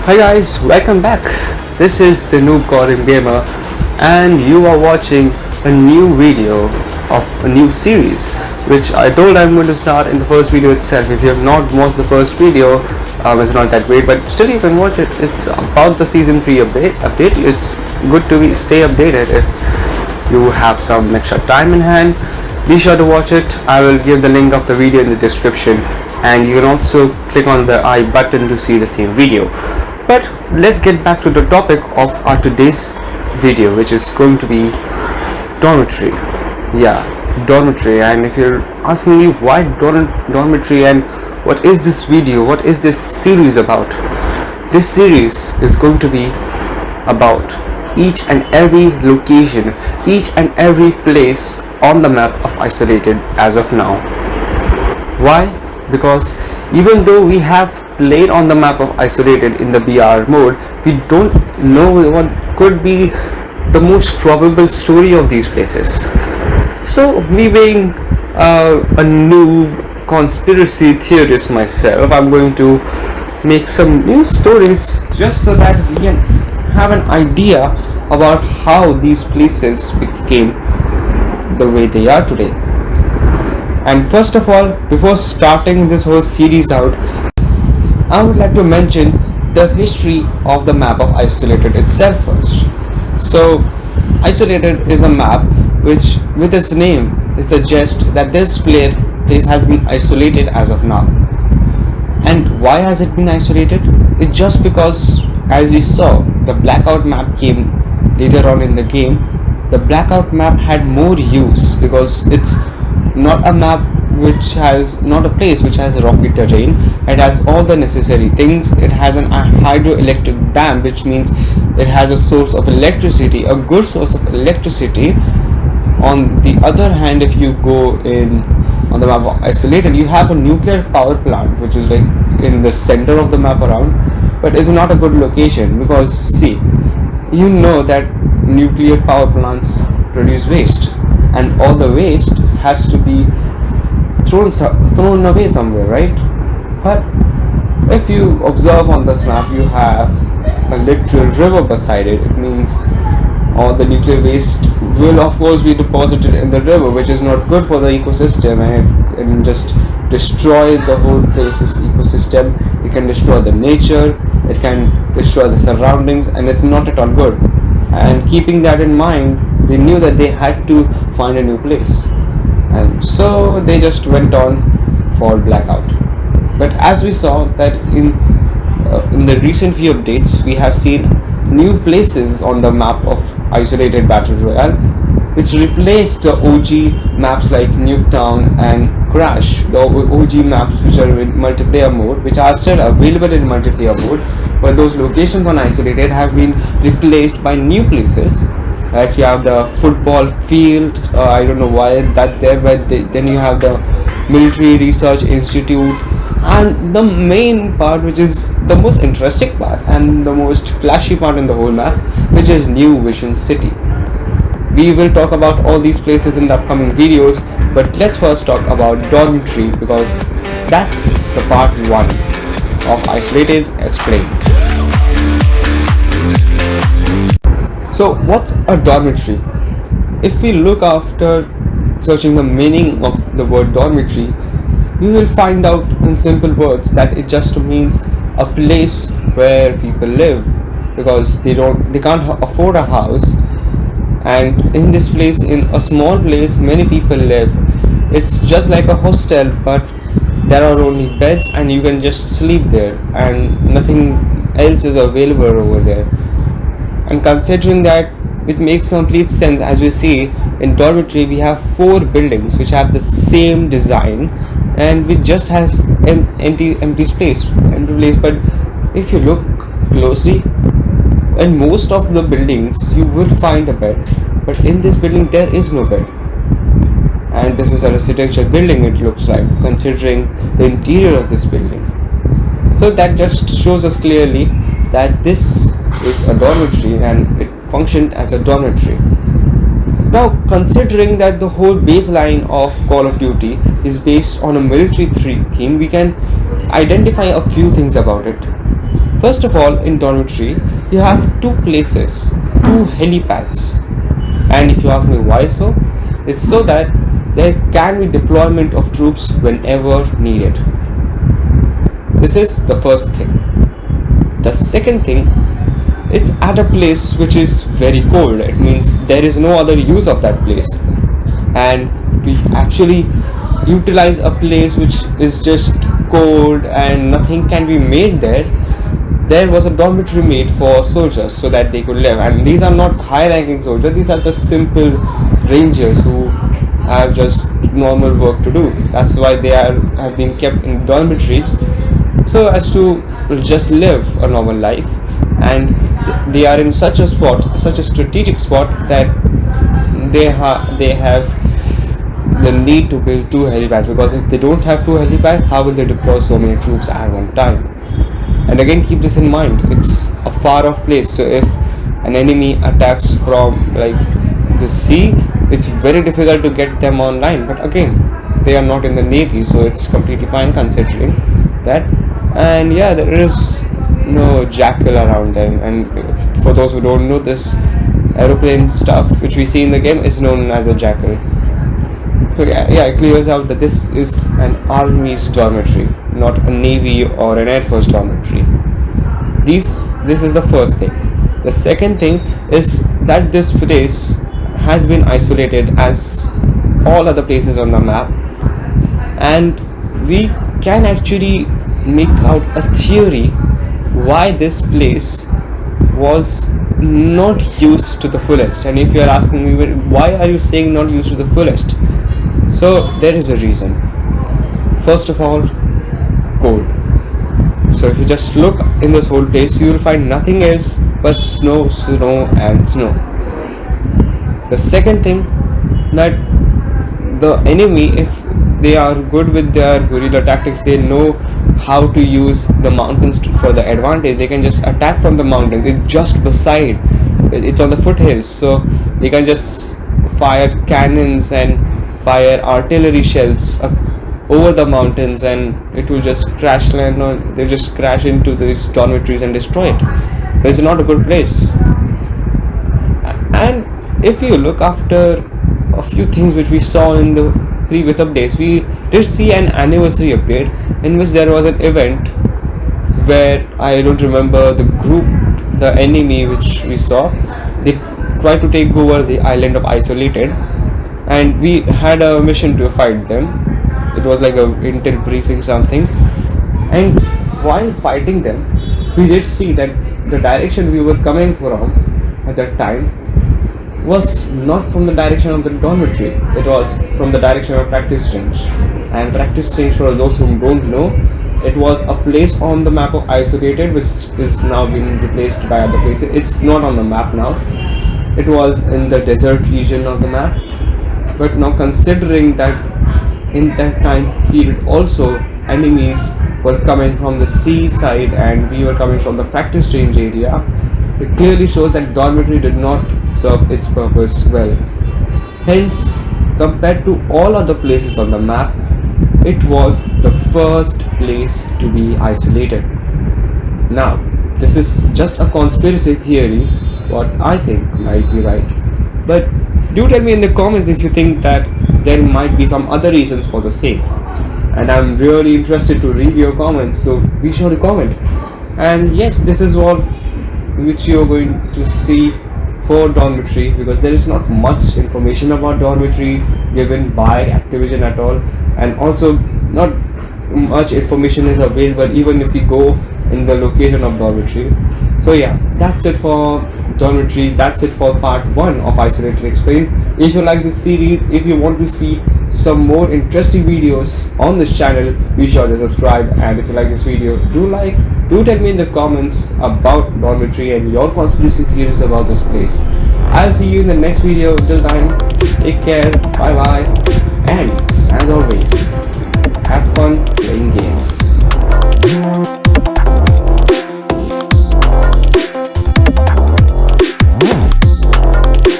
Hi guys, welcome back. This is the Noob CODM gamer and you are watching a new video of a new series which I told I'm going to start in the first video itself. If you have not watched the first video, it's not that great, but still you can watch it. It's about the season 3 update. It's good to stay updated if you have some extra time in hand. Be sure to watch it. I will give the link of the video in the description, and you can also click on the I button to see the same video. But let's get back to the topic of our today's video, which is going to be Dormitory. Yeah, Dormitory. And if you're asking me why Dormitory and what is this video, what is this series about, this series is going to be about each and every location, each and every place on the map of Isolated as of now. Why? Because even though we have played on the map of Isolated in the BR mode, we don't know what could be the most probable story of these places. So me being a new conspiracy theorist myself, I'm going to make some new stories just so that we can have an idea about how these places became the way they are today. And first of all, before starting this whole series out, I would like to mention the history of the map of Isolated itself first. So Isolated is a map which, with its name, is suggests that this place has been isolated as of now. And why has it been isolated? It's just because, as we saw, the blackout map came later on in the game. The blackout map had more use because it's not a map which has, not a place which has rocky terrain. It has all the necessary things. It has a hydroelectric dam, which means it has a source of electricity, a good source of electricity. On the other hand, if you go in on the map of Isolated, you have a nuclear power plant which is like in the center of the map around, but it's not a good location because, see, you know that nuclear power plants produce waste, and all the waste has to be thrown away somewhere, right? But if you observe on this map, you have a literal river beside it. It means all the nuclear waste will of course be deposited in the river, which is not good for the ecosystem, and it can just destroy the whole place's ecosystem. It can destroy the nature, it can destroy the surroundings, and it's not at all good. And keeping that in mind, they knew that they had to find a new place, and so they just went on for blackout. But as we saw that in the recent few updates, we have seen new places on the map of Isolated Battle Royale, which replaced the OG maps like Nuketown and Crash, the OG maps which are in multiplayer mode, which are still available in multiplayer mode, but those locations on Isolated have been replaced by new places. Like you have the football field, I don't know why that there, but then you have the Military Research Institute, and the main part, which is the most interesting part and the most flashy part in the whole map, which is New Vision City. We will talk about all these places in the upcoming videos, but let's first talk about Dormitory, because that's the part 1 of Isolated Explained. So what's a dormitory? If we look after searching the meaning of the word dormitory, we will find out in simple words that it just means a place where people live, because they can't afford a house, and in this place, in a small place, many people live. It's just like a hostel, but there are only beds and you can just sleep there, and nothing else is available over there. And considering that, it makes complete sense. As we see in Dormitory, we have 4 buildings which have the same design, and we just have empty space. But if you look closely, in most of the buildings you will find a bed, but in this building there is no bed. And this is a residential building, it looks like, considering the interior of this building. So that just shows us clearly that this is a dormitory and it functioned as a dormitory. Now, considering that the whole baseline of Call of Duty is based on a military theme, we can identify a few things about it. First of all, in dormitory, you have two places, two helipads. And if you ask me why so, it's so that there can be deployment of troops whenever needed. This is the first thing. The second thing, it's at a place which is very cold. It means there is no other use of that place. And we actually utilize a place which is just cold and nothing can be made there. There was a dormitory made for soldiers so that they could live, and these are not high ranking soldiers, these are just simple rangers who have just normal work to do. That's why they have been kept in dormitories so as to just live a normal life, and they are in such a strategic spot that they have the need to build two helipads, because if they don't have two helipads, how will they deploy so many troops at one time? And again, keep this in mind, it's a far off place, so if an enemy attacks from like the sea, it's very difficult to get them online. But again, they are not in the navy, so it's completely fine considering that. And yeah, there is no jackal around them, and for those who don't know, this aeroplane stuff which we see in the game is known as a jackal. So yeah, it clears out that this is an army's dormitory, not a navy or an air force dormitory. This is the first thing. The second thing is that this place has been isolated as all other places on the map, and we can actually make out a theory why this place was not used to the fullest. And if you are asking me, why are you saying not used to the fullest? So there is a reason. First of all, cold. So if you just look in this whole place, you will find nothing else but snow, snow and snow. The second thing, that the enemy, if they are good with their guerrilla tactics, they know how to use the mountains for the advantage. They can just attack from the mountains. It's just beside, it's on the foothills, so they can just fire cannons and fire artillery shells over the mountains, and it will just crash land on, they just crash into these dormitories and destroy it. So it's not a good place. And if you look after a few things which we saw in the previous updates, we did see an anniversary update in which there was an event where, I don't remember the group, the enemy which we saw, they tried to take over the island of Isolated, and we had a mission to fight them. It was like a intel briefing something, and while fighting them, we did see that the direction we were coming from at that time was not from the direction of the dormitory. It was from the direction of practice range. And practice range, for those who don't know, it was a place on the map of Isolated which is now being replaced by other places. It's not on the map now. It was in the desert region of the map. But now, considering that in that time period also enemies were coming from the sea side and we were coming from the practice range area, it clearly shows that dormitory did not serve its purpose well. Hence, compared to all other places on the map, it was the first place to be isolated. Now, this is just a conspiracy theory, what I think might be right. But do tell me in the comments if you think that there might be some other reasons for the same. And I'm really interested to read your comments, so be sure to comment. And yes, this is what which you're going to see for dormitory, because there is not much information about dormitory given by Activision at all, and also not much information is available even if you go in the location of dormitory. So yeah, that's it for dormitory. That's it for part 1 of Isolated Explained. If you like this series, if you want to see some more interesting videos on this channel, be sure to subscribe. And if you like this video, do tell me in the comments about dormitory and your conspiracy theories about this place. I'll see you in the next video. Till then, take care, bye bye, and as always, have fun playing games.